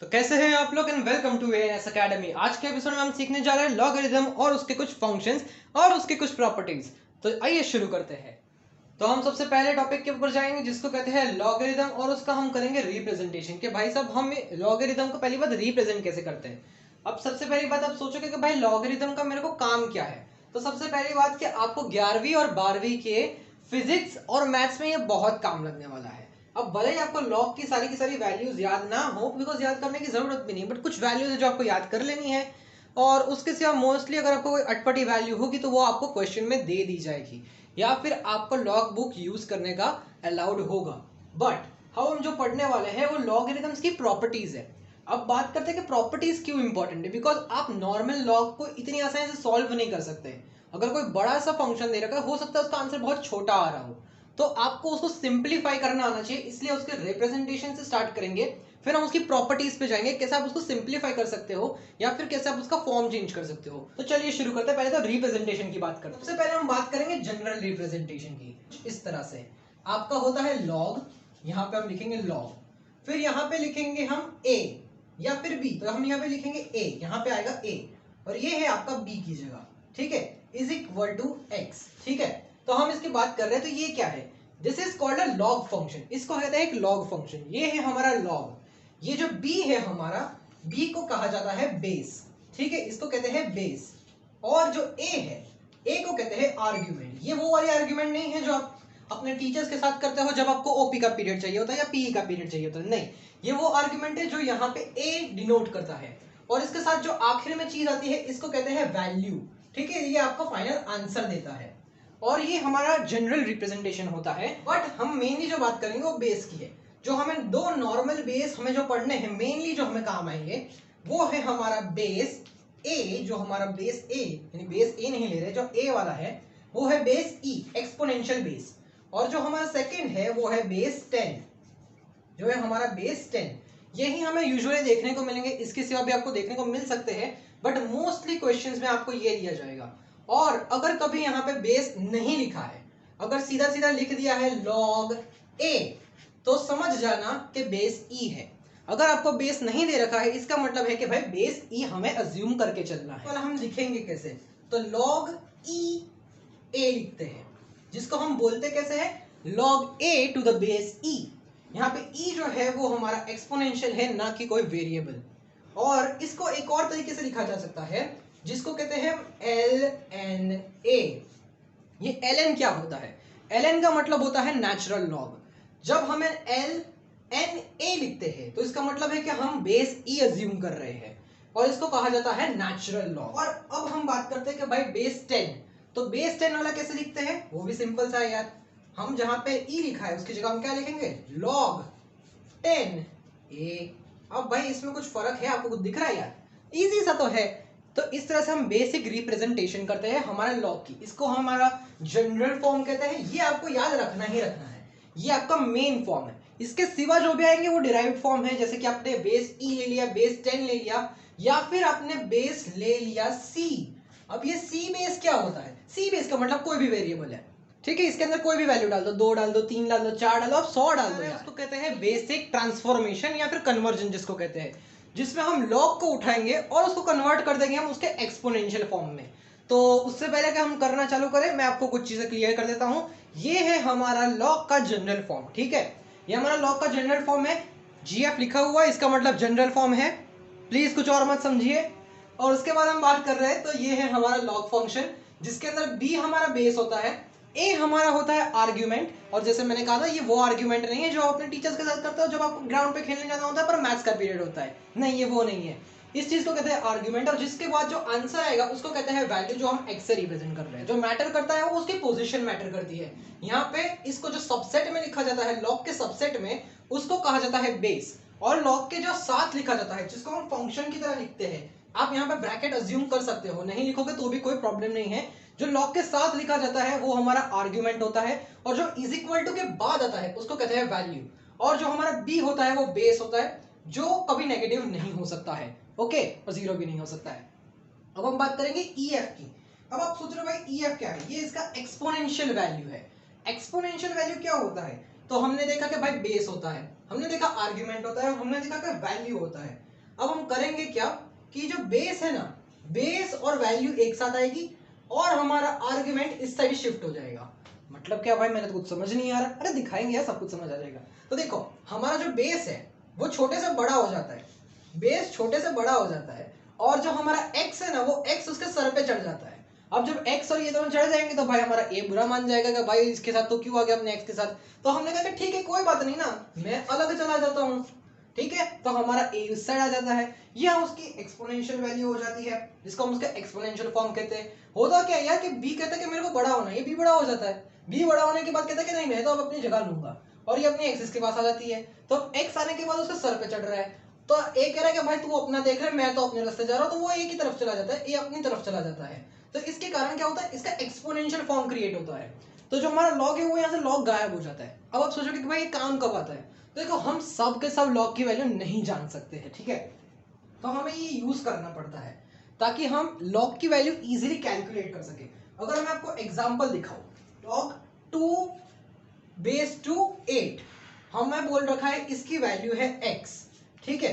तो कैसे हैं आप लोग and welcome to ANS academy. आज के एपिसोड में हम सीखने जा रहे हैं लॉगरिथम और उसके कुछ फंक्शंस और उसके कुछ प्रॉपर्टीज। तो आइए शुरू करते हैं। तो हम सबसे पहले टॉपिक के ऊपर जाएंगे जिसको कहते हैं लॉगरिथम और उसका हम करेंगे रिप्रेजेंटेशन। कि भाई साहब हम लॉगरिथम को पहली बात रिप्रेजेंट कैसे करते हैं। अब सबसे पहली बात आप सोचोगे कि भाई लॉगरिथम का मेरे को काम क्या है। तो सबसे पहली बात कि आपको 11वीं और 12वीं के फिजिक्स और मैथ्स में ये बहुत काम लगने वाला है। अब भले ही आपको लॉग की सारी वैल्यूज याद ना हो, बिकॉज याद करने की जरूरत भी नहीं, बट कुछ वैल्यूज है जो आपको याद कर लेनी है। और उसके सिवा मोस्टली अगर आपको कोई अटपटी वैल्यू होगी तो वो आपको क्वेश्चन में दे दी जाएगी या फिर आपको लॉग बुक यूज करने का अलाउड होगा। बट हम जो पढ़ने वाले हैं वो लॉगरिथम्स की प्रॉपर्टीज है। अब बात करते हैं कि प्रॉपर्टीज क्यों इंपॉर्टेंट है। बिकॉज आप नॉर्मल लॉग को इतनी आसानी से सॉल्व नहीं कर सकते। अगर कोई बड़ा सा फंक्शन दे रखा है, हो सकता है उसका आंसर बहुत छोटा आ रहा हो, तो आपको उसको सिंप्लीफाई करना आना चाहिए। इसलिए उसके रिप्रेजेंटेशन से स्टार्ट करेंगे, फिर हम उसकी प्रॉपर्टीज पे जाएंगे, कैसे आप उसको सिंप्लीफाई कर सकते हो या फिर कैसे आप उसका फॉर्म चेंज कर सकते हो। तो चलिए शुरू करते हैं। पहले तो रिप्रेजेंटेशन की बात करते हैं। सबसे पहले हम बात करेंगे जनरल रिप्रेजेंटेशन की। इस तरह से आपका होता है लॉग, यहाँ पे हम लिखेंगे लॉग, फिर यहाँ पे लिखेंगे हम ए या फिर बी, तो हम यहाँ पे लिखेंगे ए, यहाँ पे आएगा ए और ये है आपका बी की जगह, ठीक है, इज इक्वल टू एक्स। ठीक है, तो हम इसकी बात कर रहे हैं। तो ये क्या है, this is called a log function. इसको कहते हैं एक लॉग फंक्शन। ये है हमारा लॉग। ये जो बी है हमारा, बी को कहा जाता है बेस, ठीक है, इसको कहते हैं बेस। और जो ए है, ए को कहते हैं आर्ग्यूमेंट। ये वो वाली आर्ग्यूमेंट नहीं है जो आप अपने टीचर्स के साथ करते हो जब आपको ओपी का पीरियड चाहिए होता है या पीई का पीरियड चाहिए होता है। नहीं, ये वो आर्ग्यूमेंट है जो यहाँ पे ए डिनोट करता है और इसके साथ जो आखिर में चीज आती है इसको कहते हैं वैल्यू। ठीक है, ये आपको फाइनल आंसर देता है और ये हमारा जनरल रिप्रेजेंटेशन होता है। बट हम मेनली जो बात करेंगे वो बेस की है। जो हमें दो नॉर्मल बेस हमें जो पढ़ने हैं, मेनली जो हमें काम आएंगे वो है हमारा बेस ए। जो हमारा बेस ए, यानी बेस ए नहीं ले रहे, जो ए वाला है वो है बेस ई, एक्सपोनेंशियल बेस। और जो हमारा सेकंड है वो है बेस 10, जो है हमारा बेस 10। यही हमें यूजुअली देखने को मिलेंगे, इसके सिवा भी आपको देखने को मिल सकते हैं, बट मोस्टली क्वेश्चंस में आपको ये दिया जाएगा। और अगर कभी यहाँ पे बेस नहीं लिखा है, अगर सीधा सीधा लिख दिया है लॉग ए, तो समझ जाना कि बेस ई है। अगर आपको बेस नहीं दे रखा है, इसका मतलब है कि भाई बेस ई हमें अज्यूम करके चलना है। तो हम लिखेंगे कैसे, तो लॉग ई ए लिखते हैं, जिसको हम बोलते कैसे है, log a to the base e. यहाँ पे ई जो है वो हमारा एक्सपोनेंशियल है, ना कि कोई वेरिएबल। और इसको एक और तरीके से लिखा जा सकता है जिसको कहते हैं एल एन ए। ये एल एन क्या होता है, एल एन का मतलब होता है नेचुरल लॉग। जब हमें एल एन ए लिखते हैं तो इसका मतलब है कि हम बेस ई अज्यूम कर रहे हैं और इसको कहा जाता है नेचुरल लॉग। और अब हम बात करते हैं कि भाई बेस 10, तो बेस 10 वाला कैसे लिखते हैं, वो भी सिंपल सा है यार। हम जहां पे ई लिखा है उसकी जगह हम क्या लिखेंगे, लॉग 10 ए। अब भाई इसमें कुछ फर्क है, आपको कुछ दिख रहा है यार, इजी सा तो है। तो इस तरह से हम बेसिक रिप्रेजेंटेशन करते हैं हमारे लॉग की। इसको हमारा जनरल फॉर्म कहते हैं। ये आपको याद रखना ही रखना है, ये आपका मेन फॉर्म है। इसके सिवा जो भी आएंगे वो डिराइव्ड फॉर्म है, जैसे कि आपने बेस ई ले लिया, बेस 10 ले लिया, या फिर आपने बेस ले लिया सी। अब ये सी बेस क्या होता है, सी बेस का मतलब कोई भी वेरिएबल है, ठीक है, इसके अंदर कोई भी वैल्यू डाल दो, 2 डाल दो, 3 डाल दो, 4 डाल दो, आप 100 डाल दो यार। इसको कहते हैं बेसिक ट्रांसफॉर्मेशन या फिर कन्वर्जन जिसको कहते हैं, जिसमें हम लॉग को उठाएंगे और उसको कन्वर्ट कर देंगे हम उसके एक्सपोनेंशियल फॉर्म में। तो उससे पहले कि हम करना चालू करें, मैं आपको कुछ चीजें क्लियर कर देता हूं। ये है हमारा लॉग का जनरल फॉर्म, ठीक है, ये हमारा लॉग का जनरल फॉर्म है। जीएफ लिखा हुआ है, इसका मतलब जनरल फॉर्म है, प्लीज कुछ और मत समझिए। और उसके बाद हम बात कर रहे हैं, तो ये है हमारा लॉग फंक्शन जिसके अंदर बी हमारा बेस होता है, ए हमारा होता है आर्ग्यूमेंट। और जैसे मैंने कहा था, ये वो आर्ग्यूमेंट नहीं है जो अपने टीचर्स के साथ करते हो जब आपको ग्राउंड पे खेलने जाना होता है पर मैथ्स का पीरियड होता है, नहीं, ये वो नहीं है। इस चीज को कहते हैं आर्ग्यूमेंट। और जिसके बाद जो आंसर आएगा उसको कहते हैं वैल्यू, जो हम एक्स से रिप्रेजेंट कर रहे हैं। जो मैटर करता है वो उसकी पोजीशन मैटर करती है। यहाँ पे इसको जो सबसेट में लिखा जाता है, लॉग के सबसेट में, उसको कहा जाता है बेस। और लॉग के जो साथ लिखा जाता है, जिसको हम फंक्शन की तरह लिखते हैं, आप यहाँ पे ब्रैकेट अज्यूम कर सकते हो, नहीं लिखोगे तो भी कोई प्रॉब्लम नहीं है। जो लॉग के साथ लिखा जाता है वो हमारा आर्ग्यूमेंट होता है, और जो इज इक्वल टू के बाद आता है उसको कहते हैं वैल्यू। और जो हमारा बी होता है वो बेस होता है, जो कभी नेगेटिव नहीं हो सकता है, ओके, और जीरो भी नहीं हो सकता है। अब हम बात करेंगे ई एफ की। अब आप सोच रहे हो भाई ई एफ क्या है, ये इसका एक्सपोनेंशियल वैल्यू है। एक्सपोनेंशियल वैल्यू क्या होता है, तो हमने देखा कि भाई बेस होता है, हमने देखा आर्ग्यूमेंट होता है, और हमने देखा कि वैल्यू होता है। अब हम करेंगे क्या कि जो बेस है ना, बेस और वैल्यू एक साथ आएगी और हमारा आर्ग्यूमेंट इस साइड शिफ्ट हो जाएगा। मतलब क्या भाई, मैंने तो कुछ समझ नहीं आ रहा। अरे दिखाएंगे यार, सब कुछ समझ आ जाएगा। तो देखो, हमारा जो बेस है वो छोटे से बड़ा हो जाता है, बेस छोटे से बड़ा हो जाता है, और जो हमारा x है ना वो x उसके सर पे चढ़ जाता है। अब जब x और ये दोनों चढ़ जाएंगे तो भाई हमारा a बुरा मान जाएगा कि भाई इसके साथ तो क्यों आ गया अपने x के साथ। तो हमने कहा कि ठीक है कोई बात नहीं ना, मैं अलग चला जाता हूँ, ठीक है। तो हमारा a उस साइड आ जाता है, ये उसकी एक्सपोनेंशियल वैल्यू हो जाती है, जिसको हम उसका एक्सपोनेंशियल फॉर्म कहते हैं। होता क्या है यार कि b कहता है कि मेरे को बड़ा होना है, ये b बड़ा हो जाता है, b बड़ा होने के बाद कहता है कि नहीं मैं तो अब अपनी जगह लूंगा, और ये अपनी एक्सिस के पास आ जाती है। तो x आने के बाद उसके सर पे चढ़ रहा है, तो ए कह रहा है कि भाई तू अपना देख रहा है, मैं तो अपने रास्ते जा रहा हूँ, तो वो ए की तरफ चला जाता है, ए अपनी तरफ चला जाता है। तो इसके कारण क्या होता है, इसका एक्सपोनेंशियल फॉर्म क्रिएट होता है। तो जो हमारा लॉग है वो यहाँ से लॉग गायब हो जाता है। अब आप सोचोगे कि भाई ये काम कब आता है, तो देखो हम सब के सब लॉग की वैल्यू नहीं जान सकते हैं, ठीक है। तो हमें ये यूज करना पड़ता है ताकि हम लॉग की वैल्यू इजीली कैलकुलेट कर सके। अगर मैं आपको एग्जांपल दिखाऊं, लॉग 2 बेस टू 8 हमें बोल रखा है इसकी वैल्यू है x, ठीक है।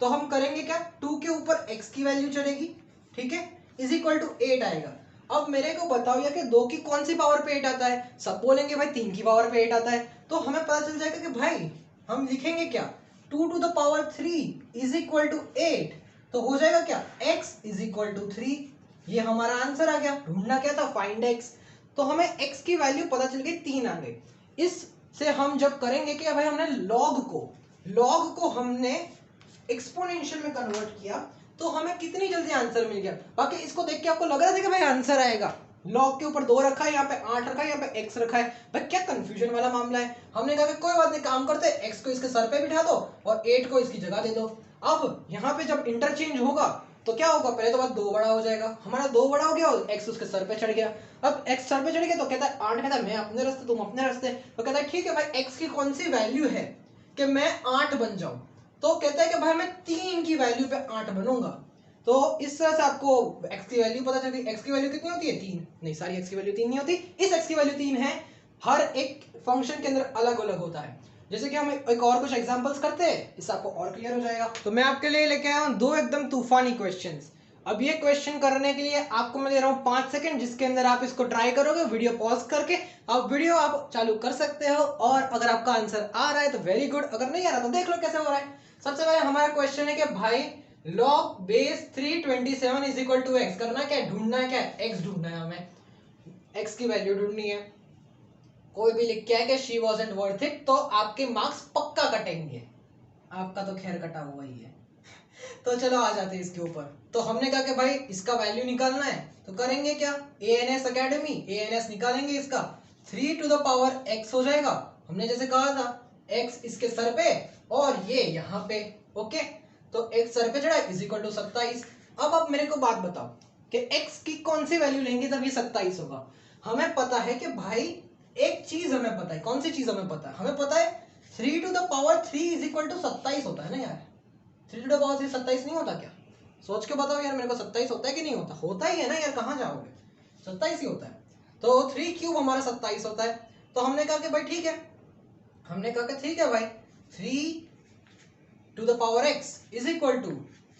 तो हम करेंगे क्या, 2 के ऊपर x की वैल्यू चढ़ेगी, ठीक है, इज इक्वल टू 8 आएगा। अब मेरे को बताओ यार कि 2 की कौन सी पावर पे 8 आता है, सब बोलेंगे भाई 3 की पावर पे 8 आता है। तो हमें पता चल जाएगा कि भाई हम लिखेंगे क्या, 2 to the power 3 is equal to 8। तो हो जाएगा क्या, x इज इक्वल टू 3। ये हमारा आंसर आ गया। ढूंढना क्या था, फाइंड x। तो हमें x की वैल्यू पता चल गई 3 आ गई। इससे हम जब करेंगे कि भाई हमने लॉग को हमने एक्सपोनेंशियल में कन्वर्ट किया, तो हमें कितनी जल्दी आंसर मिल गया। बाकी इसको देख के आपको लग रहा था कि भाई आंसर आएगा, लॉग के ऊपर 2 रखा है, यहाँ पे 8 रखा है, यहाँ पे x रखा है, भाई क्या कंफ्यूजन वाला मामला है। हमने कहा कि कोई बात नहीं, काम करते x को इसके सर पे बिठा दो और 8 को इसकी जगह दे दो। अब यहाँ पे जब इंटरचेंज होगा तो क्या होगा, पहले तो बात 2 बड़ा हो जाएगा, हमारा 2 बड़ा हो गया और x उसके सर पे चढ़ गया। अब x सर पे चढ़ गया तो कहता है 8, कहता है मैं अपने रास्ते तुम अपने रास्ते। तो कहता है ठीक है भाई x की कौन सी वैल्यू है कि मैं 8 बन जाऊं। तो कहता है कि भाई मैं 3 की वैल्यू पे 8 बनूंगा। तो इस तरह से आपको x की वैल्यू पता चल गई। x की वैल्यू कितनी होती है, 3 नहीं, सारी x की वैल्यू 3 नहीं होती, इस x की वैल्यू 3 है। हर एक फंक्शन के अंदर अलग अलग होता है। जैसे कि हम एक और कुछ एग्जांपल्स करते हैं, इससे आपको और क्लियर हो जाएगा। तो मैं आपके लिए लेके आया हूं 2 एकदम तूफानी क्वेश्चंस। अब ये क्वेश्चन करने के लिए आपको मैं दे रहा हूँ 5 सेकंड, जिसके अंदर आप इसको ट्राई करोगे, वीडियो पॉज करके आप वीडियो आप चालू कर सकते हो। और अगर आपका आंसर आ रहा है तो वेरी गुड, अगर नहीं आ रहा तो देख लो कैसे हो रहा है। सबसे पहले हमारा क्वेश्चन है कि भाई log base 327 is equal to x करना क्या है, ढूंढना है क्या है, एक्स ढूंढना है, हमें एक्स की वैल्यू ढूंढनी है। कोई भी लिख के आए कि शी वॉजंट वर्थ इट, तो आपके मार्क्स पक्का कटेंगे। आपका तो खैर कटा हुआ ही है। तो चलो आ जाते हैं इसके ऊपर। तो हमने कहा कि भाई इसका वैल्यू निकालना है, तो करेंगे क्या, ANS अकेडमी, ANS निकालेंगे इसका, 3 टू द पावर x हो जाएगा। हमने जैसे कहा था x इसके सर पे और ये यहाँ पे, ओके। तो x सर पे चढ़ा इज इक्वल टू 27। अब आप मेरे को बात बताओ कि x की कौन सी वैल्यू लेंगे तब ये 27 होगा। हमें पता है कि भाई एक चीज हमें पता है, कौन सी चीज हमें पता है, हमें पता है 3 to the power 3 is equal to 27 होता है ना यार। 3 टू द पावर 3 27 नहीं होता क्या, सोच के बताओ यार मेरे को, 27 होता है कि नहीं होता, होता ही है ना यार, कहाँ जाओगे, 27 ही होता है। तो 3 क्यूब हमारा 27 होता है। तो हमने कहा कि भाई ठीक है, हमने कहा कि ठीक है भाई 3 to the power x is equal to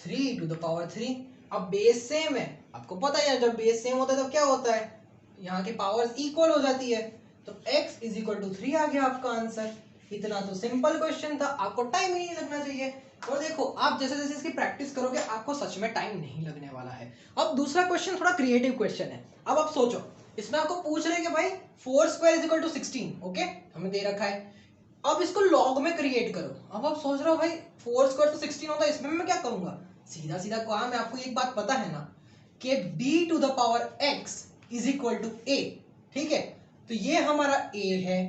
3 to the power 3। अब बेस सेम है, आपको पता है जब बेस सेम होता है तो क्या होता है, यहाँ की पावर्स इक्वल हो जाती है। तो x इज इक्वल टू 3 आ गया आपका आंसर। इतना तो सिंपल क्वेश्चन था, आपको टाइम ही नहीं लगना चाहिए। और देखो आप जैसे जैसे इसकी प्रैक्टिस करोगे आपको सच में टाइम नहीं लगने वाला है। अब दूसरा क्वेश्चन थोड़ा क्रिएटिव क्वेश्चन है। अब आप सोचो, इसमें आपको पूछ रहे हैं कि भाई 4 square is equal to 16, okay, हमें दे रखा है। अब इसको लॉग में क्रिएट करो। अब आप सोच रहे हो भाई 4 स्क्वायर तो 16 होता है, इसमें मैं क्या करूंगा, सीधा सीधा काम है। आपको एक बात पता है ना कि b to the power x is equal to a, ठीक है। तो ये हमारा a है,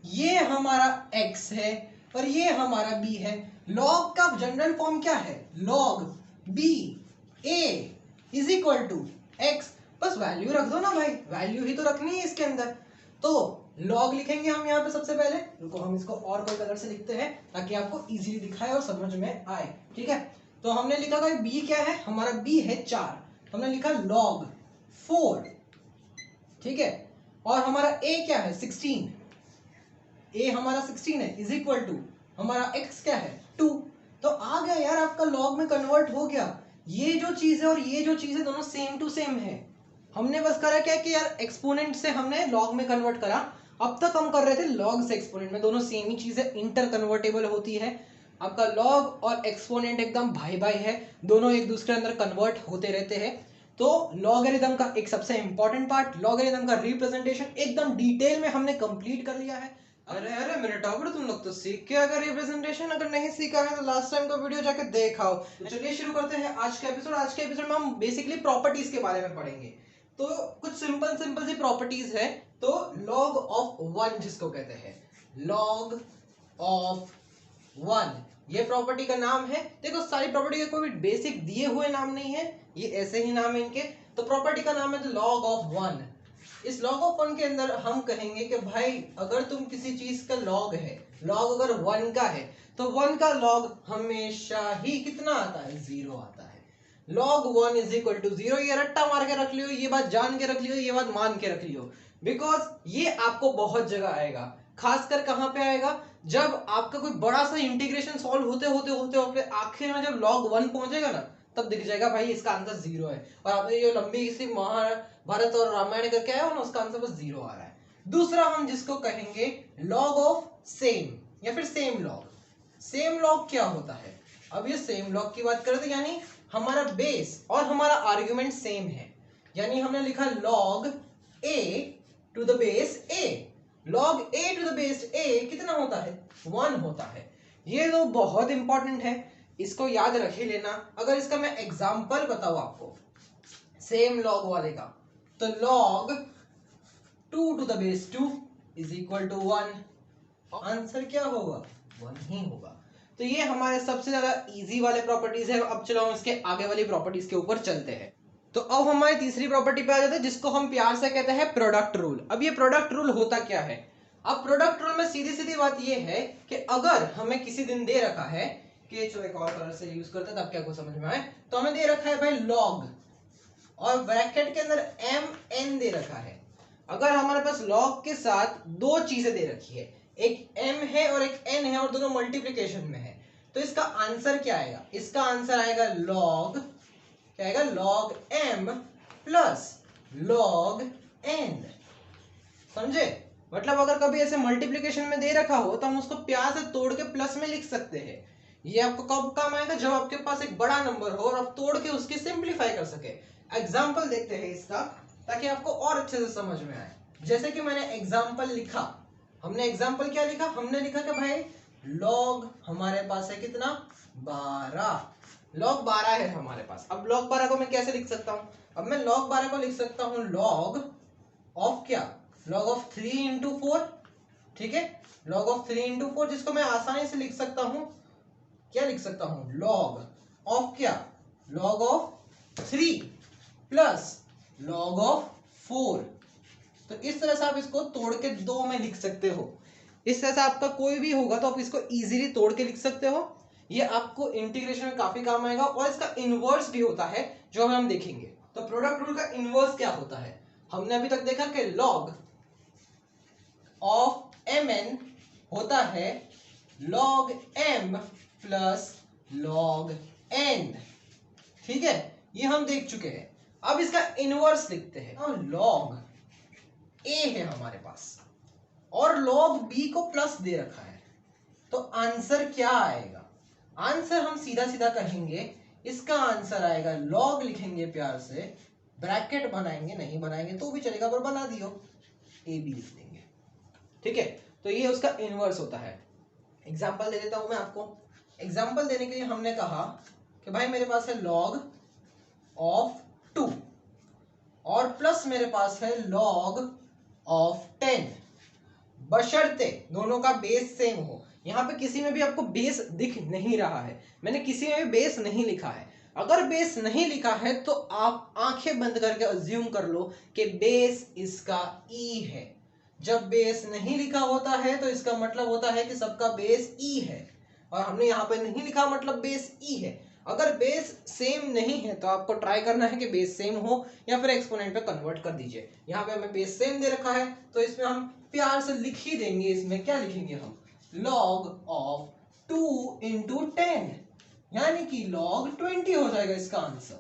ये हमारा x है और ये हमारा b है। लॉग का जनरल फॉर्म क्या है, log b a is equal to x। बस वैल्यू रख दो ना भाई, वैल्यू ही तो रखनी है इसके अंदर। तो लॉग लिखेंगे हम यहाँ पे सबसे पहले, रुको हम इसको और कोई कलर से लिखते हैं ताकि आपको इजीली दिखाए और समझ में आए, ठीक है। तो हमने लिखा भाई b क्या है, हमारा b है 4, हमने लिखा log 4, ठीक है। और हमारा a क्या है 16, a हमारा 16 है इज इक्वल टू हमारा x क्या है 2। तो आ गया यार, आपका लॉग में कन्वर्ट हो गया। ये जो चीज है और ये जो चीज है दोनों सेम टू सेम है। हमने बस करा क्या कि यार एक्सपोनेंट से हमने लॉग में कन्वर्ट करा। अब तक हम कर रहे थे लॉग से एक्सपोनेंट में, दोनों सेम ही चीज है, इंटर कन्वर्टेबल होती है। आपका लॉग और एक्सपोनेंट एकदम भाई भाई है, दोनों एक दूसरे अंदर कन्वर्ट होते रहते हैं। तो लॉगरिथम का एक सबसे इंपॉर्टेंट पार्ट, लॉगरिथम का रिप्रेजेंटेशन एकदम डिटेल में हमने कंप्लीट कर लिया है। अरे अरे मेरे टॉपर, तुम लोग तो सीख के अगर रिप्रेजेंटेशन अगर नहीं सीखा है तो लास्ट टाइम का वीडियो जाके देखाओ। तो चलिए शुरू करते हैं आज का एपिसोड। आज के एपिसोड में हम बेसिकली प्रॉपर्टीज के बारे में पढ़ेंगे। तो कुछ सिंपल सिंपल सी प्रॉपर्टीज है। तो लॉग ऑफ वन जिसको कहते हैं, लॉग ऑफ वन, ये प्रॉपर्टी का नाम है। देखो सारी प्रॉपर्टी के कोई बेसिक दिए हुए नाम नहीं है, ये ऐसे ही नाम है इनके। तो प्रॉपर्टी का नाम है लॉग ऑफ वन। इस लॉग ऑफ वन के अंदर हम कहेंगे कि भाई अगर तुम किसी चीज का लॉग है, लॉग अगर वन का है तो वन का लॉग हमेशा ही कितना आता है, 0 आता है। log 1 is equal to 0। ये रट्टा मार के रख लियो, ये बात जान के रख लियो, ये बात मान के रख लियो, बिकॉज ये आपको बहुत जगह आएगा। खासकर कहां पे आएगा, जब आपका कोई बड़ा सा इंटीग्रेशन सॉल्व होते होते होते होते आखिर में जब log 1 पहुंचेगा ना, तब दिख जाएगा भाई इसका आंसर 0 है। और आपने जो लंबी सी महाभारत और रामायण करके आया हो ना, उसका आंसर बस 0 आ रहा है। दूसरा हम जिसको कहेंगे log ऑफ सेम या फिर सेम लॉग। सेम लॉग क्या होता है, अब ये सेम लॉग की बात करते, यानी हमारा बेस और हमारा आर्गुमेंट सेम है। यानी हमने लिखा log a to the base a। log a to the base a कितना होता है, 1 होता है। ये तो बहुत इंपॉर्टेंट है, इसको याद रख ही लेना। अगर इसका मैं एग्जांपल बताऊं आपको सेम लॉग वाले का, तो log 2 to the base 2 is equal to 1। Answer क्या होगा, 1 ही होगा। तो ये हमारे सबसे ज्यादा इजी वाले प्रॉपर्टीज है। अब चलो हम इसके आगे वाली प्रॉपर्टीज के ऊपर चलते हैं। तो अब हमारी तीसरी प्रॉपर्टी पे आ जाते हैं जिसको हम प्यार से कहते हैं प्रोडक्ट रूल। अब ये प्रोडक्ट रूल होता क्या है, अब प्रोडक्ट रूल में सीधी सीधी बात ये है कि अगर हमें किसी दिन दे रखा है कि चलो एक और कलर से यूज करते हैं तब क्या कुछ समझ में आए, तो हमें दे रखा है भाई log और ब्रैकेट के अंदर mn दे रखा है। अगर हमारे पास log के साथ दो चीजें दे रखी है, एक m है और एक n है और दोनों मल्टीप्लिकेशन में है, तो इसका आंसर क्या आएगा, इसका आंसर आएगा log, क्या आएगा, log m plus log n। समझे, मतलब अगर कभी ऐसे मल्टीप्लिकेशन में दे रखा हो तो हम उसको प्यार से तोड़ के प्लस में लिख सकते हैं। ये आपको कब काम आएगा, जब आपके पास एक बड़ा नंबर हो और आप तोड़ के उसकी सिंप्लीफाई कर सके। एग्जाम्पल देखते हैं इसका, ताकि आपको और अच्छे से समझ में आए। जैसे कि मैंने एग्जाम्पल लिखा, हमने एग्जाम्पल क्या लिखा, हमने लिखा कि भाई log हमारे पास है कितना, 12। log 12 है हमारे पास। अब log 12 को मैं कैसे लिख सकता हूं, अब मैं log 12 को लिख सकता हूं log ऑफ क्या, log ऑफ 3 इंटू 4। ठीक है, log ऑफ 3 इंटू 4, जिसको मैं आसानी से लिख सकता हूं, क्या लिख सकता हूं, log ऑफ क्या, log of 3 plus log of 4। तो इस तरह से आप इसको तोड़ के 2 में लिख सकते हो। इस तरह से आपका कोई भी होगा तो आप इसको इजीली तोड़ के लिख सकते हो। ये आपको इंटीग्रेशन में काफी काम आएगा। और इसका इनवर्स भी होता है जो हम देखेंगे। तो प्रोडक्ट रूल का इनवर्स क्या होता है, हमने अभी तक देखा कि log ऑफ mn होता है log m plus log n। ठीक है, ये हम देख चुके हैं। अब इसका इनवर्स लिखते हैं। log a है हमारे पास और log b को प्लस दे रखा है, तो आंसर क्या आएगा, आंसर हम सीधा सीधा कहेंगे, इसका आंसर आएगा log लिखेंगे प्यार से, ब्रैकेट बनाएंगे, नहीं बनाएंगे तो भी चलेगा पर बना दियो, a b लिख देंगे। ठीक है, तो ये उसका इनवर्स होता है। एग्जाम्पल दे देता हूं मैं आपको। एग्जाम्पल देने के लिए हमने कहा कि भाई मेरे पास है log ऑफ 2 और प्लस मेरे पास है log ऑफ 10, बशर्ते दोनों का बेस सेम हो। यहाँ पे किसी में भी आपको बेस दिख नहीं रहा है, मैंने किसी में भी बेस नहीं लिखा है। अगर बेस नहीं लिखा है तो आप आंखें बंद करके अज्यूम कर लो कि बेस इसका e है। जब बेस नहीं लिखा होता है तो इसका मतलब होता है कि सबका बेस e है, और हमने यहाँ पे नहीं लिखा मतलब बेस e है। अगर बेस सेम नहीं है तो आपको ट्राई करना है कि बेस सेम हो या फिर एक्सपोनेंट पे कन्वर्ट कर दीजिए। यहाँ पे हमें बेस सेम दे रखा है तो इसमें हम प्यार से लिख ही देंगे। इसमें क्या लिखेंगे हम, log ऑफ 2 इंटू 10। यानी कि log 20 हो जाएगा इसका आंसर।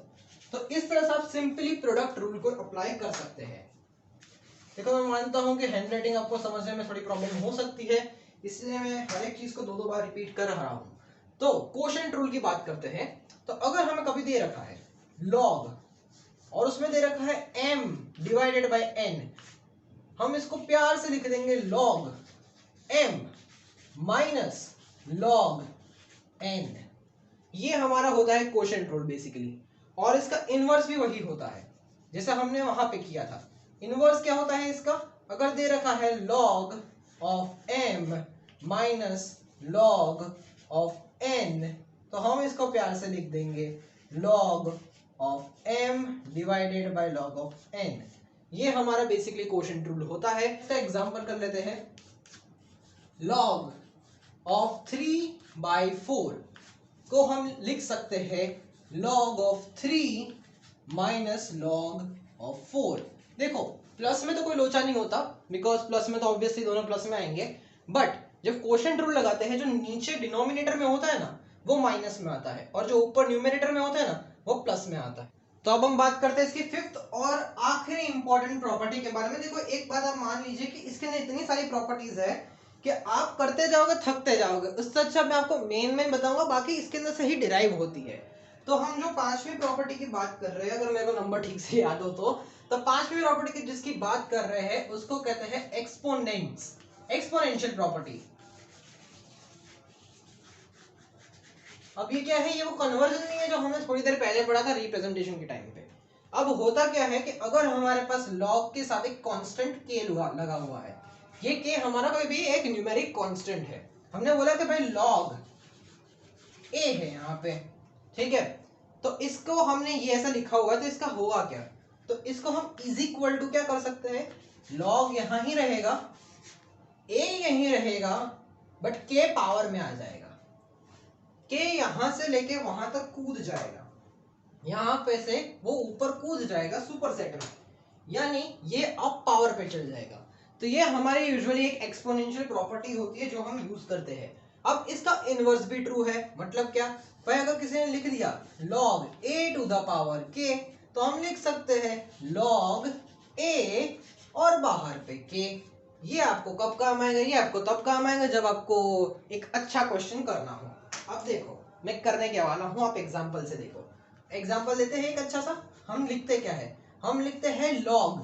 तो इस तरह से आप सिंपली प्रोडक्ट रूल को अप्लाई कर सकते हैं। देखो मैं मानता हूं कि हैंड राइटिंग आपको समझने में थोड़ी प्रॉब्लम हो सकती है, इसलिए मैं हर एक चीज को दो बार रिपीट कर रहा हूं। तो कोशेंट रूल की बात करते हैं। तो अगर हमें कभी दे रखा है log और उसमें दे रखा है m डिवाइडेड बाय n, हम इसको प्यार से लिख देंगे log m minus log n। ये हमारा होता है कोशेंट रूल बेसिकली, और इसका इनवर्स भी वही होता है जैसे हमने वहां पे किया था। इनवर्स क्या होता है इसका? अगर दे रखा है log of m minus log of n, तो हम इसको प्यार से लिख देंगे log of m divided by log of n। ये हमारा बेसिकली कोशेंट रूल होता है। इसका एग्जांपल कर लेते हैं। log ऑफ 3/4 को हम लिख सकते हैं log of 3 minus log of 4। देखो प्लस में तो कोई लोचा नहीं होता, बिकॉज प्लस में तो ऑब्वियसली दोनों प्लस में आएंगे, बट जब कोशेंट रूल लगाते हैं जो नीचे डिनोमिनेटर में होता है ना वो माइनस में आता है, और जो ऊपर न्यूमरेटर में होता है ना वो प्लस में आता है। तो अब हम बात करते हैं इसकी फिफ्थ और आखिरी इंपॉर्टेंट प्रॉपर्टी के बारे में। देखो एक बात आप मान लीजिए कि इसके अंदर इतनी सारी प्रॉपर्टीज है कि आप करते जाओगे थकते जाओगे, उससे अच्छा मैं आपको मेन बताऊंगा, बाकी इसके अंदर से ही डिराइव होती है। तो हम जो पांचवी प्रॉपर्टी की बात कर रहे हैं, अगर मेरे को नंबर ठीक से याद हो तो पांचवी प्रॉपर्टी की जिसकी बात कर रहे हैं उसको कहते हैं एक्सपोनेंशियल प्रॉपर्टी। अब ये क्या है? ये वो कन्वर्जन नहीं है जो हमने थोड़ी देर पहले पढ़ा था रिप्रेजेंटेशन के टाइम पे। अब होता क्या है कि अगर हमारे पास log के साथ एक कांस्टेंट k लगा हुआ है, ये k हमारा कोई भी एक न्यूमेरिक कांस्टेंट है, हमने बोला कि भाई log a है यहाँ पे, ठीक है, तो इसको हमने ये ऐसा लिखा हुआ है, तो इसका होगा क्या? तो इसको हम इज इक्वल टू क्या कर सकते हैं, log यहाँ ही रहेगा, a यहीं रहेगा, बट k पावर में आ जाएगा, k यहां से लेके वहां तक कूद जाएगा, यहां पे से वो ऊपर कूद जाएगा सुपरसेट में, यानी ये अप पावर पे चल जाएगा। तो ये हमारी यूजुअली एक एक्सपोनेंशियल प्रॉपर्टी होती है जो हम यूज करते हैं। अब इसका इनवर्स भी ट्रू है, मतलब क्या भाई, अगर किसी ने लिख दिया log a to the power k, तो हम लिख सकते हैं log a और बाहर पे k। ये आपको कब काम आएगा? ये आपको तब काम आएगा जब आपको एक अच्छा क्वेश्चन करना हो। अब देखो मैं करने के वाला हूं, आप एग्जांपल से देखो। एग्जांपल लेते हैं एक अच्छा सा। हम लिखते क्या है? हम लिखते हैं log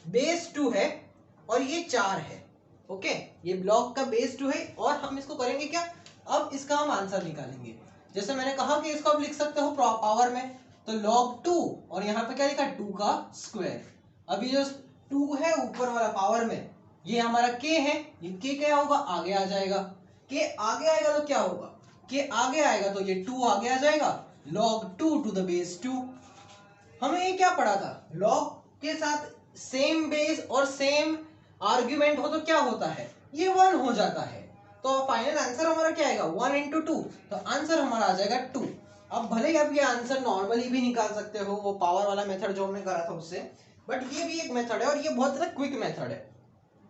बेस 2 है और ये 4 है, ओके, ये log का बेस 2 है, और हम इसको करेंगे क्या? अब इसका हम आंसर निकालेंगे। जैसे मैंने कहा कि इसको आप लिख सकते हो पावर में, तो log 2 और यहाँ पे क्या लिखा? 2 का स्क्वायर। अभी जो 2 है ऊपर वाला पावर में, ये हमारा k है, ये k क्या होगा? आगे आ जाएगा। k आगे आएगा तो क्या होगा? k आगे आएगा तो ये 2 आगे आ जाएगा, log 2 टू द बेस 2। हमें ये क्या पढ़ा था? log के साथ सेम बेस और सेम आर्ग्यूमेंट हो तो क्या होता है? ये 1 हो जाता है। तो फाइनल आंसर हमारा क्या आएगा? 1 into 2, तो आंसर हमारा आ जाएगा 2। अब भले ही आप ये आंसर नॉर्मली भी निकाल सकते हो, वो पावर वाला मेथड जो हमने करा था उससे, बट ये भी एक मेथड है और ये बहुत ज्यादा क्विक मेथड है।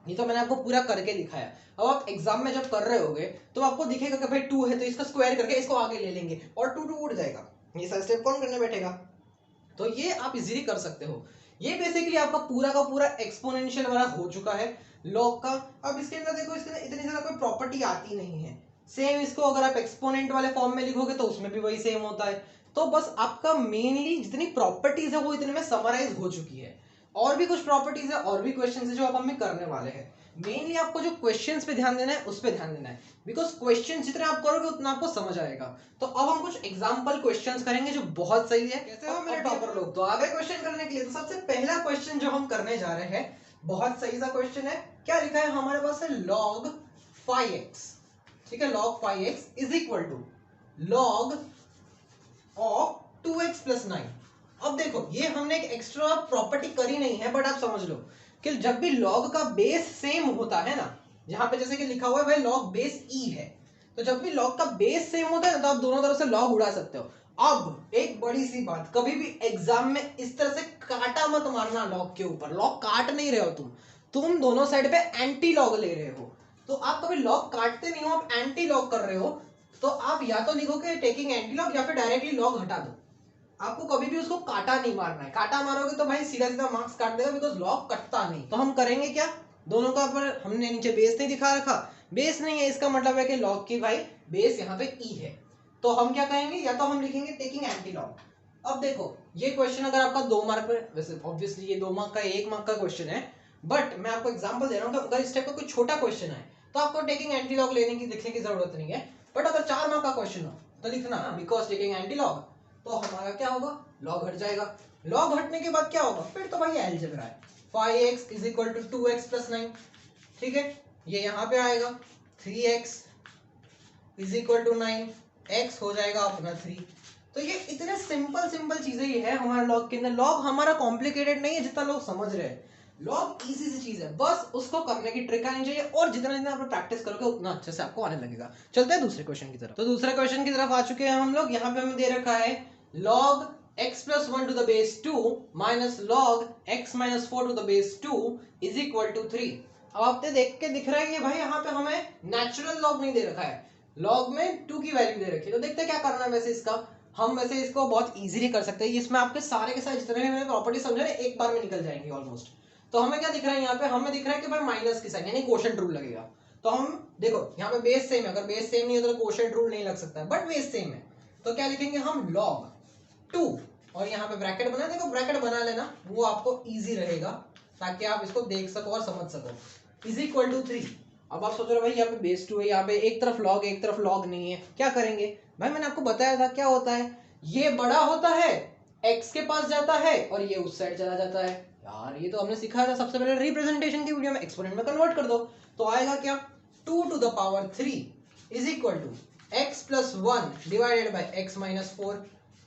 ये तो मैंने आपको पूरा करके दिखाया। अब आप एग्जाम में जब कर रहे होगे तो आपको दिखेगा कि भाई 2 है तो इसका स्क्वायर करके इसको आगे ले लेंगे और 2 उड़ जाएगा, ये सारा स्टेप कौन करने बैठेगा? तो ये आप इजीली कर सकते हो। ये बेसिकली आपका पूरा का पूरा एक्सपोनेंशियल वाला हो चुका है log का। अब इसके अंदर देखो, इसके अंदर इतनी ज़्यादा कोई प्रॉपर्टी आती नहीं है। सेम इसको अगर आप एक्सपोनेंट वाले फॉर्म में लिखोगे तो उसमें भी वही सेम होता है। तो बस आपका मेनली जितनी प्रॉपर्टीज है वो इतने में समराइज हो चुकी है। और भी कुछ प्रॉपर्टीज है और भी क्वेश्चन है जो आप हमें करने वाले हैं। मेनली आपको जो क्वेश्चंस पे ध्यान देना है उस पे ध्यान देना है, बिकॉज क्वेश्चन जितने आप करोगे उतना आपको समझ आएगा। तो अब हम कुछ एग्जांपल क्वेश्चंस करेंगे जो बहुत सही है। कैसे हो मेरे टॉपर लोग? तो आगे क्वेश्चन करने के लिए तो सबसे पहला क्वेश्चन जो हम करने जा रहे हैं बहुत सही सा क्वेश्चन है। क्या लिखा है हमारे पास? है log 5x, ठीक है, log 5x is equal to log of 2x plus 9। अब देखो ये हमने एक एक्स्ट्रा प्रॉपर्टी करी नहीं है, बट आप समझ लो कि जब भी log का बेस सेम होता है ना, जहां पे जैसे कि लिखा हुआ है भाई log बेस e है, तो जब भी log का बेस सेम होता है ना तो आप दोनों तरफ से log उड़ा सकते हो। अब एक बड़ी सी बात, कभी भी एग्जाम में इस तरह से काटा मत मारना log के ऊपर। log काट नहीं रहे हो तुम दोनों साइड पे एंटी log ले रहे हो। तो आप कभी log काटते नहीं हो, आप एंटी log कर रहे हो, तो आप या तो लिखोगे टेकिंग एंटी लॉग या फिर डायरेक्टली लॉग हटा दो। आपको कभी भी उसको काटा नहीं मारना है, काटा मारोगे तो भाई सीधा सीधा मार्क्स काट देगा, बिकॉज लॉग कटता नहीं। तो हम करेंगे क्या, दोनों का पर हमने नीचे बेस नहीं दिखा रखा, बेस नहीं है इसका मतलब है कि लॉग की भाई बेस यहाँ पे ई है। तो हम क्या कहेंगे, या तो हम लिखेंगे टेकिंग एंटी लॉग। अब देखो ये क्वेश्चन अगर आपका 2 मार्क में, वैसे ऑब्वियसली ये 2 मार्क का 1 मार्क का क्वेश्चन है, बट मैं आपको एग्जांपल दे रहा हूँ कि अगर इस टाइप का कोई छोटा क्वेश्चन है तो आपको टेकिंग एंटी लॉग लिखने की जरूरत नहीं है। बट अगर 4 मार्क का क्वेश्चन हो तो लिखना बिकॉज टेकिंग एंटी लॉग, तो हमारा क्या होगा, लॉग हट जाएगा। लॉग हटने के बाद क्या होगा, फिर तो भाई अलजेब्रा है। 5x is equal to 2x plus 9, ठीक है, ये यहाँ पे आएगा 3x is equal to 9, x हो जाएगा अपना 3। तो ये इतने सिंपल सिंपल चीजें ये है हमारा लॉग के अंदर। लॉग हमारा कॉम्प्लिकेटेड नहीं है जितना लोग समझ रहे हैं, लॉग इजी सी चीज है, बस उसको करने की ट्रिक आनी चाहिए, और जितना जितना आप प्रैक्टिस करोगे उतना अच्छे से आपको आने लगेगा। चलते हैं दूसरे क्वेश्चन की तरफ। तो दूसरे क्वेश्चन की तरफ आ चुके हैं हम लोग। यहाँ पे हमें दे रखा है log x plus 1 to the base 2 minus log x minus 4 to the base 2 is equal to 3। अब आपने देख के दिख रहा है कि भाई यहाँ पे हमें नेचुरल लॉग नहीं दे रखा है, लॉग में 2 की वैल्यू दे रखी है। तो देखते हैं क्या करना है। वैसे इसका हम वैसे इसको बहुत इजीली कर सकते हैं, इसमें आपके सारे के सारे जितने भी मैंने प्रॉपर्टी समझे ना एक बार में निकल जाएंगे ऑलमोस्ट। तो हमें क्या दिख रहा है यहाँ पे, हमें दिख रहा है कि भाई माइनस की साइन यानी क्वोशिएंट रूल लगेगा। तो हम देखो यहाँ पे बेस सेम है, अगर बेस सेम नहीं है तो क्वोशिएंट रूल नहीं लग सकता है, बट बेस सेम है तो क्या लिखेंगे हम, लॉग 2 और यहाँ पे ब्रैकेट बना, देखो ब्रैकेट बना लेना वो आपको इजी रहेगा ताकि आप इसको देख सको और समझ सको, इज इक्वल टू 3। अब आप सोच रहे हो भाई यहाँ पे बेस 2 है, यहाँ पे एक तरफ लॉग एक तरफ लॉग नहीं है, क्या करेंगे भाई, मैंने आपको बताया था क्या होता है, ये बड़ा होता है x के पास जाता है और ये उस साइड चला जाता है। यार ये तो हमने सिखाया था सबसे पहले रिप्रेजेंटेशन की वीडियो में, एक्सपोनेंट में कन्वर्ट कर दो तो आएगा क्या, 2 to the power 3 is equal to x plus 1 divided by x minus 4।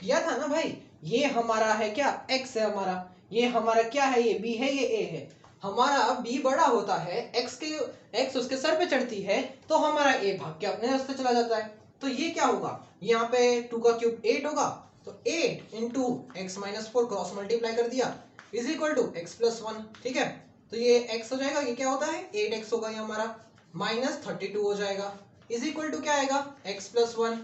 किया था ना भाई, ये हमारा है क्या, x है हमारा, ये हमारा क्या है, ये b है, ये a है। हमारा b बड़ा होता है, x उसके सर पे चढ़ती है तो हमारा a भाग के अपने रास्ते चला जाता है। तो ये क्या होगा, यहाँ पे 2 का क्यूब 8 होगा, तो 8 into x minus 4 cross multiply कर दिया is equal to x plus 1, ठीक है। तो ये x हो जाएगा, ये क्या होता है 8x होगा, ये हमारा माइनस 32 हो जाएगा इज इक्वल टू क्या आएगा, x प्लस 1।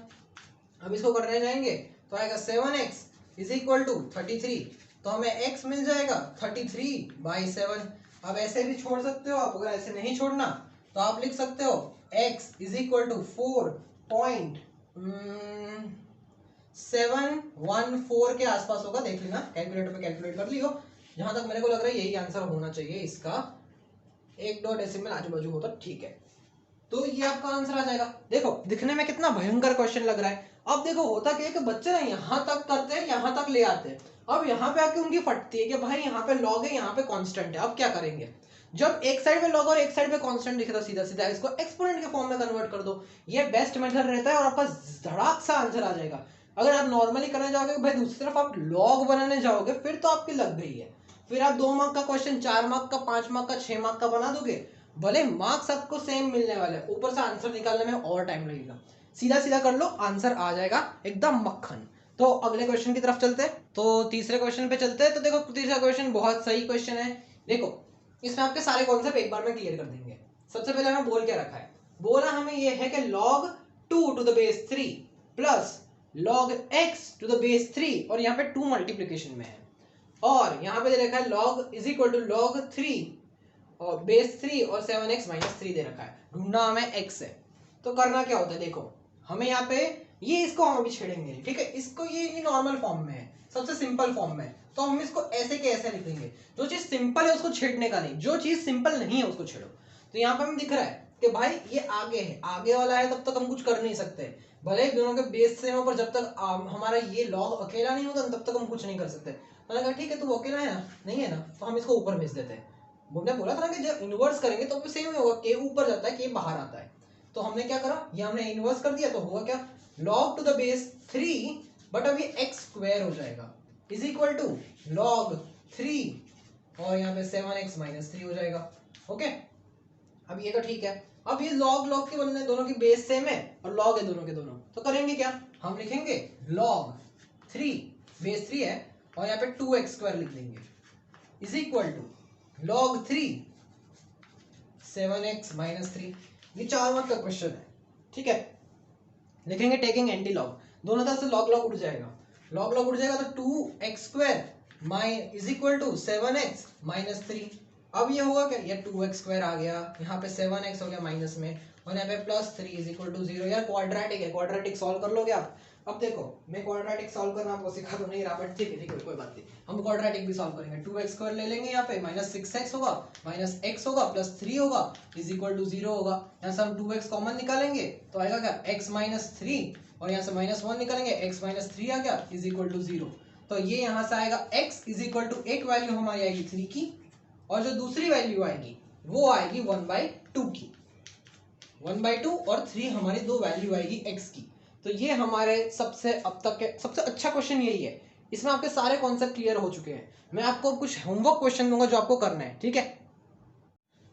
अब इसको करने जाएंगे तो आएगा 7x इज इक्वल टू 33, तो हमें x मिल जाएगा 33/7। अब ऐसे भी छोड़ सकते हो आप, अगर ऐसे नहीं छोड़ना तो आप लिख सकते हो x इज इक्वल टू 4.714 के आसपास होगा, देख लेना कैलकुलेटर पे कैलकुलेट कर लियो। जहां तक मेरे को लग रहा है यही आंसर होना चाहिए इसका, 1 डेसिमल आजू बाजू हो तो ठीक है, तो ये आपका आंसर आ जाएगा। देखो दिखने में कितना भयंकर क्वेश्चन लग रहा है। अब देखो होता क्या है कि बच्चे ना यहाँ तक करते हैं, यहाँ तक ले आते हैं, अब यहाँ पे आके उनकी फटती है कि भाई यहाँ पे लॉग है, यहाँ पे कांस्टेंट है। अब क्या करेंगे, जब एक साइड पे लॉग और एक साइड पे कांस्टेंट दिख रहा है, सीधा सीधा इसको एक्सपोनेंट के फॉर्म में कन्वर्ट कर दो, ये बेस्ट मेथड रहता है और आपका धड़ाक सा आंसर आ जाएगा। अगर आप नॉर्मली करने जाओगे भाई, दूसरी तरफ आप लॉग बनाने जाओगे फिर तो आपकी लग गई है, फिर आप 2 मार्क का क्वेश्चन 4 मार्क का, 5 मार्क का, 6 मार्क का बना दोगे, भले मार्क्स आपको सेम मिलने वाले, ऊपर से आंसर निकालने में और टाइम लगेगा। सीधा सीधा कर लो, आंसर आ जाएगा एकदम मक्खन। तो अगले क्वेश्चन की तरफ चलते हैं, तो तीसरे क्वेश्चन पे चलते हैं। तो देखो तीसरा क्वेश्चन बहुत सही क्वेश्चन है, देखो इसमें आपके सारे कॉन्सेप्ट एक बार में क्लियर कर देंगे। सबसे पहले हमें बोल क्या रखा है, बोला हमें ये है कि log 2 to the base 3 plus log x to the base 3, और यहाँ पे 2 मल्टीप्लीकेशन में है, और यहाँ पे दे रखा है log is equal to log 3 और बेस 3 और 7x माइनस 3 दे रखा है, ढूंढना हमें x है। तो करना क्या होता है, देखो हमें यहाँ पे ये इसको हम अभी छेड़ेंगे, ठीक है, इसको ये नॉर्मल फॉर्म में है, सबसे सिंपल फॉर्म में, तो हम इसको ऐसे के ऐसे लिख देंगे। जो चीज सिंपल है उसको छेड़ने का नहीं, जो चीज सिंपल नहीं है उसको छेड़ो। तो यहाँ पे हमें दिख रहा है कि भाई ये आगे है, आगे वाला है, तब तक हम कुछ कर नहीं सकते, भले दोनों के बेस सेम हो, पर जब तक हमारा ये लॉग अकेला नहीं होता तब तक हम कुछ नहीं कर सकते। तो लगा ठीक है तू अकेला है ना, नहीं है ना, तो हम इसको ऊपर भेज देते हैं। हमने बोला था ना कि जब इन्वर्स करेंगे तो सेम ही होगा, के ऊपर जाता है के बाहर आता है। तो हमने क्या करा, ये हमने इन्वर्स कर दिया, तो हुआ क्या, log to the base 3, but अब ये x स्क्वायर हो जाएगा इज इक्वल टू log 3 और यहाँ पे 7x माइनस 3 हो जाएगा। ओके, अब ये तो ठीक है। अब ये log के बनने, दोनों की बेस सेम है और log है दोनों के दोनों, तो करेंगे क्या, हम लिखेंगे log 3, बेस 3 है और यहाँ पे 2x स्क्वायर लिख देंगे is equal to log 3 7x minus 3। ये 4 मार्क का क्वेश्चन है, ठीक है। लिखेंगे टेकिंग एंटी लॉग, दोनों तरफ से लॉग लॉग उड़ जाएगा, लॉग लॉग उड़ जाएगा तो 2x² is equal to 7x minus 3। अब ये होगा क्या, ये 2x² आ गया, यहाँ पे 7x हो गया माइनस में, और यहाँ पे प्लस 3 इज इक्वल टू 0। यार क्वाड्रेटिक है, क्वाड्रेटिक सॉल्व कर लोगे आप। अब देखो मैं क्वाड्रेटिक सॉल्व करना आपको सिखा तो नहीं रहा, बट ठीक है कोई बात नहीं, हम क्वाड्रेटिक भी सॉल्व करेंगे। 2x² ले लेंगे, यहाँ पे माइनस 6x होगा, माइनस x होगा, प्लस 3 होगा, इज इक्वल टू 0 होगा। यहाँ से हम 2x कॉमन निकालेंगे तो आएगा क्या, x माइनस 3, और यहाँ से माइनस 1 निकालेंगे, x माइनस 3 आ गया, इज इक्वल टू 0। तो ये यहाँ से आएगा x इज इक्वल टू एक वैल्यू हमारी आएगी 3 की, और जो दूसरी वैल्यू आएगी वो आएगी 1/2 की। 1/2 और 3 हमारी दो वैल्यू आएगी x की। तो ये हमारे सबसे अब तक के सबसे अच्छा क्वेश्चन यही है, इसमें आपके सारे कॉन्सेप्ट क्लियर हो चुके हैं। मैं आपको कुछ होमवर्क क्वेश्चन दूंगा जो आपको करना है, ठीक है।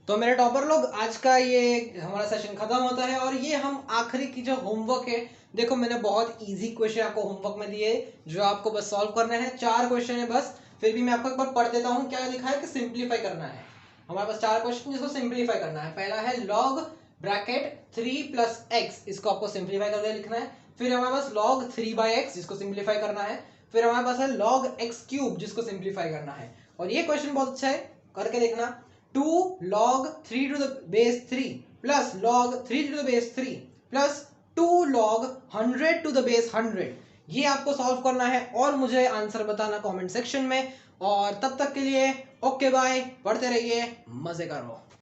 तो मेरे टॉपर लोग, आज का ये हमारा सेशन खत्म होता है, और ये हम आखिरी की जो होमवर्क है, देखो मैंने बहुत इजी क्वेश्चन आपको होमवर्क में दिए जो आपको बस सॉल्व करना है। 4 क्वेश्चन है बस, फिर भी मैं आपको एक बार पढ़ देता हूँ। क्या लिखा है कि सिंप्लीफाई करना है, हमारे पास 4 क्वेश्चन जिसको सिंप्लीफाई करना है। पहला है लॉग ब्रैकेट 3 प्लस एक्स, इसको आपको सिंप्लीफाई करके लिखना है। फिर हमारे पास log 3/x जिसको सिंप्लीफाई करना है। फिर हमारे पास है log x³ जिसको सिंप्लीफाई करना है। और ये क्वेश्चन बहुत अच्छा है, करके देखना। 2 log 3 to the base 3 plus log 3 to the base 3 plus 2 log 100 to the base 100, ये आपको सॉल्व करना है और मुझे आंसर बताना कमेंट सेक्शन में। और तब तक के लिए ओके बाय, पढ़ते रहिए, मजे करो।